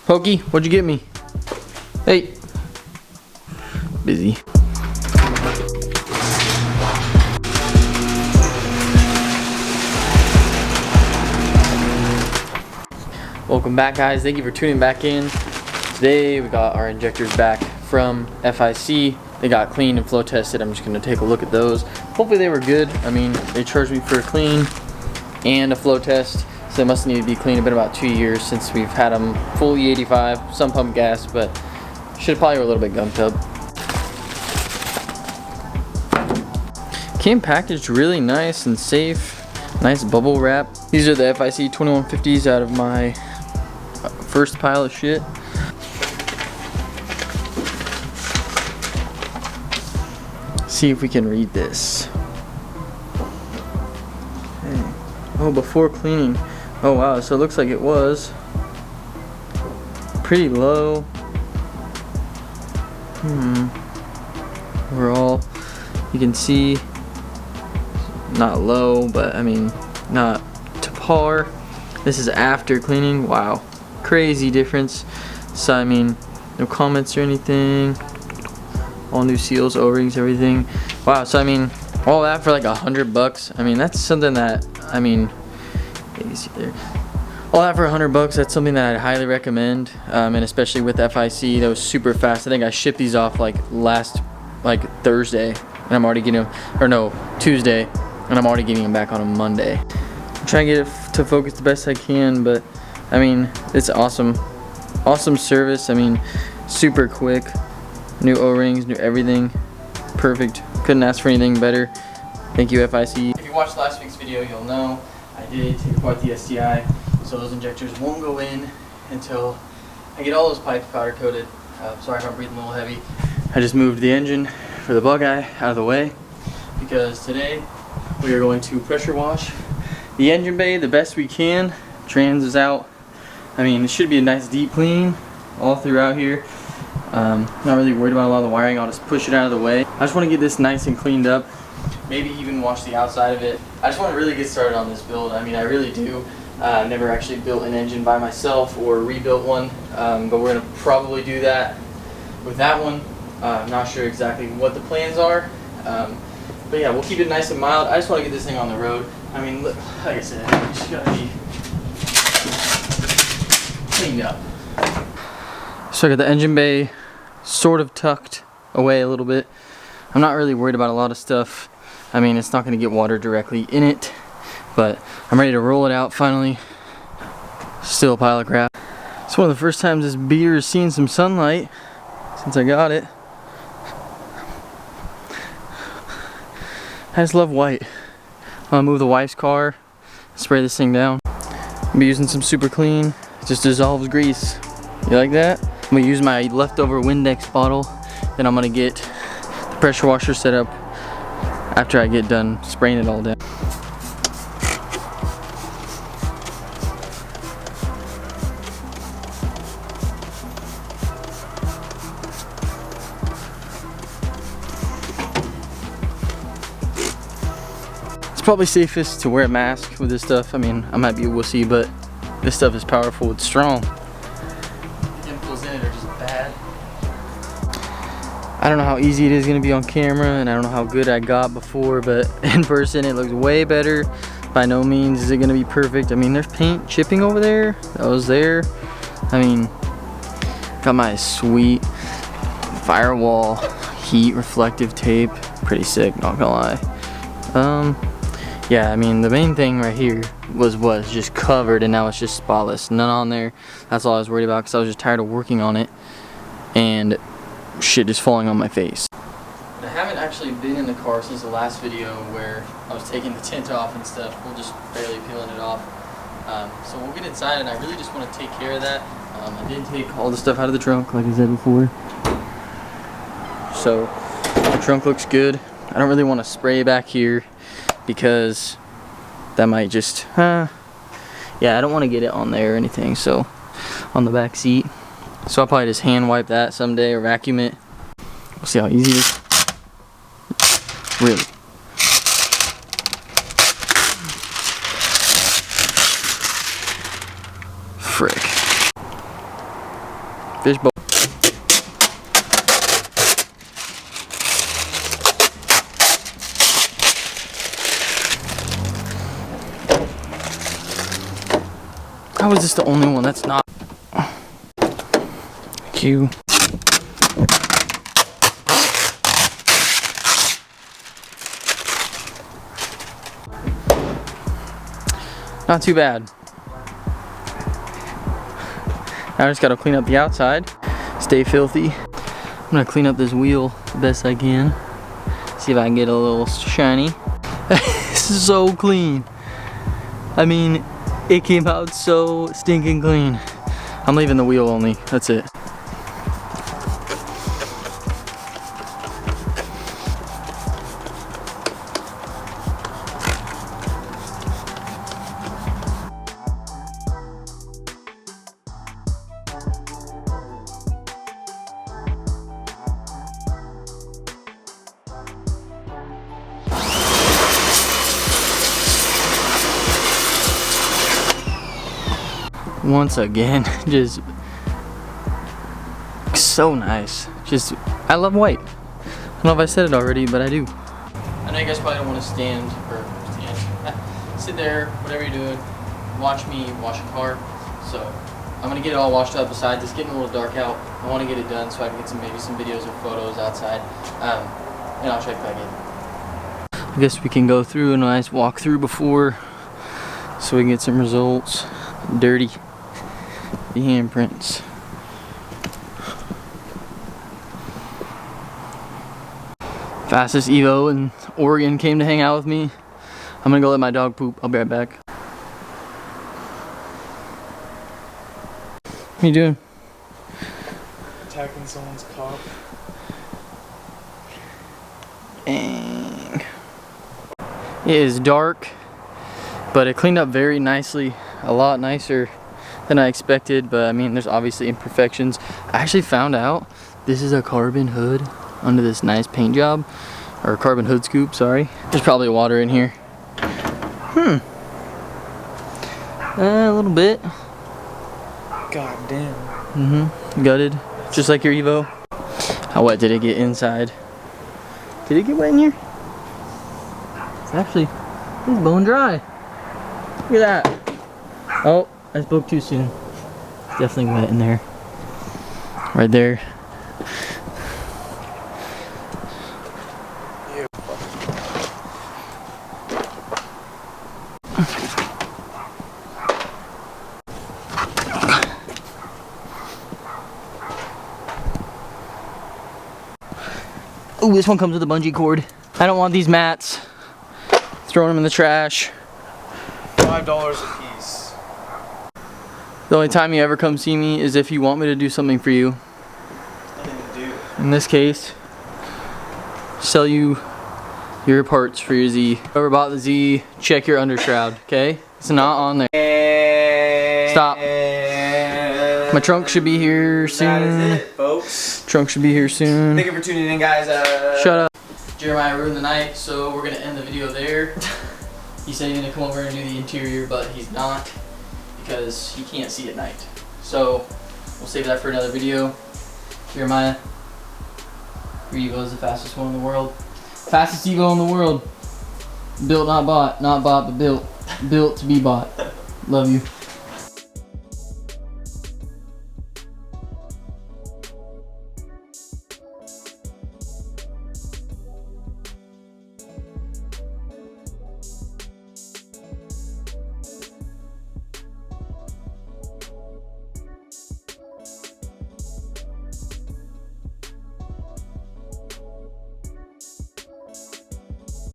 Pokey, what'd you get me? Hey. Busy. Welcome back, guys. Thank you for tuning back in. Today we got our injectors back from FIC. They got cleaned and flow tested. I'm just gonna take a look at those. Hopefully they were good. I mean, they charged me for a clean and a flow test, so they must need to be clean. It's been about 2 years since we've had them full E85, some pump gas, but should probably were a little bit gun tub. Came packaged really nice and safe. Nice bubble wrap. These are the FIC 2150s out of my first pile of shit. See if we can read this. Okay. Oh, before cleaning. Oh wow, so it looks like it was pretty low. Overall, you can see not low, but I mean not to par. This is after cleaning. Wow, crazy difference. So I mean, no comments or anything. All new seals, O-rings, everything. Wow, so I mean, all that for like $100. I mean, that's something that, I mean, you see there. All that for $100, that's something that I'd highly recommend, and especially with FIC, that was super fast. I think I shipped these off like last Thursday, and I'm already getting them, or no, Tuesday, and I'm already getting them back on a Monday. I'm trying to get it to focus the best I can, but I mean, it's awesome. Awesome service. I mean, super quick. New O-rings, new everything. Perfect. Couldn't ask for anything better. Thank you, FIC. If you watched last week's video, you'll know I did take apart the STI, so those injectors won't go in until I get all those pipes powder coated. Sorry if I'm breathing a little heavy. I just moved the engine for the Bugeye out of the way because today we are going to pressure wash the engine bay the best we can. Trans is out. I mean, it should be a nice deep clean all throughout here. Not really worried about a lot of the wiring. I'll just push it out of the way. I just want to get this nice and cleaned up. Maybe even wash the outside of it. I just want to really get started on this build. I mean, I really do. Never actually built an engine by myself or rebuilt one, but we're going to probably do that with that one. Not sure exactly what the plans are, but yeah, we'll keep it nice and mild. I just want to get this thing on the road. I mean, look, like I said, it's just got to be cleaned up. So I got the engine bay sort of tucked away a little bit. I'm not really worried about a lot of stuff. I mean, it's not going to get water directly in it, but I'm ready to roll it out finally. Still a pile of crap. It's one of the first times this beer has seen some sunlight since I got it. I just love white. I'm gonna move the wife's car, spray this thing down. I'll be using some super clean. It just dissolves grease. You like that? I'm gonna use my leftover Windex bottle, then I'm gonna get the pressure washer set up after I get done spraying it all down. It's probably safest to wear a mask with this stuff. I mean, I might be a wussy, but this stuff is powerful, it's strong. Chemicals in it are just bad. I don't know how easy it is going to be on camera, and I don't know how good I got before, but in person it looks way better. By no means is it going to be perfect. I mean, there's paint chipping over there. That was there. I mean, got my sweet firewall heat reflective tape. Pretty sick, not gonna lie. Yeah, I mean, the main thing right here was just covered, and now it's just spotless. None on there. That's all I was worried about, because I was just tired of working on it and shit just falling on my face. I haven't actually been in the car since the last video where I was taking the tint off and stuff. We're just barely peeling it off. So we'll get inside, and I really just want to take care of that. I did take all the stuff out of the trunk, like I said before. So the trunk looks good. I don't really want to spray back here because that might just, yeah, I don't want to get it on there or anything, so on the back seat. So I'll probably just hand wipe that someday or vacuum it. We'll see how easy it is. Really. Frick. Fishbowl. How is this the only one that's not? Thank you. Not too bad. Now I just gotta clean up the outside, stay filthy. I'm gonna clean up this wheel the best I can. See if I can get a little shiny. This is so clean. I mean, it came out so stinking clean. I'm leaving the wheel only, that's it. Once again, just so nice. Just, I love white. I don't know if I said it already, but I do. I know you guys probably don't want to stand, sit there, whatever you're doing, watch me wash a car. So I'm gonna get it all washed up. Besides, it's getting a little dark out. I want to get it done so I can get maybe some videos or photos outside, and I'll check back in. I guess we can go through a nice walkthrough before, so we can get some results. Dirty. The handprints. Fastest Evo in Oregon came to hang out with me. I'm gonna go let my dog poop. I'll be right back. What are you doing? Attacking someone's cop. Dang. It is dark, but it cleaned up very nicely. A lot nicer than I expected, but I mean, there's obviously imperfections. I actually found out this is a carbon hood under this nice paint job, or carbon hood scoop, sorry. There's probably water in here. A little bit. God damn. Gutted, just like your Evo. How wet did it get inside? Did it get wet in here? It's actually, it's bone dry. Look at that. Oh, I spoke too soon. It's definitely wet in there. Right there. Ooh, this one comes with a bungee cord. I don't want these mats. Throwing them in the trash. $5 a piece. The only time you ever come see me is if you want me to do something for you. Nothing to do. In this case, sell you your parts for your Z. Whoever bought the Z, check your undershroud, okay? It's not on there. Stop. My trunk should be here soon. That is it, folks. Trunk should be here soon. Thank you for tuning in, guys. Shut up. Jeremiah ruined the night, so we're gonna end the video there. He said he's gonna come over and do the interior, but he's not because he can't see at night. So we'll save that for another video. Jeremiah, your Evo is the fastest one in the world. Fastest Evo in the world. Built, not bought. Not bought, but built. Built to be bought. Love you.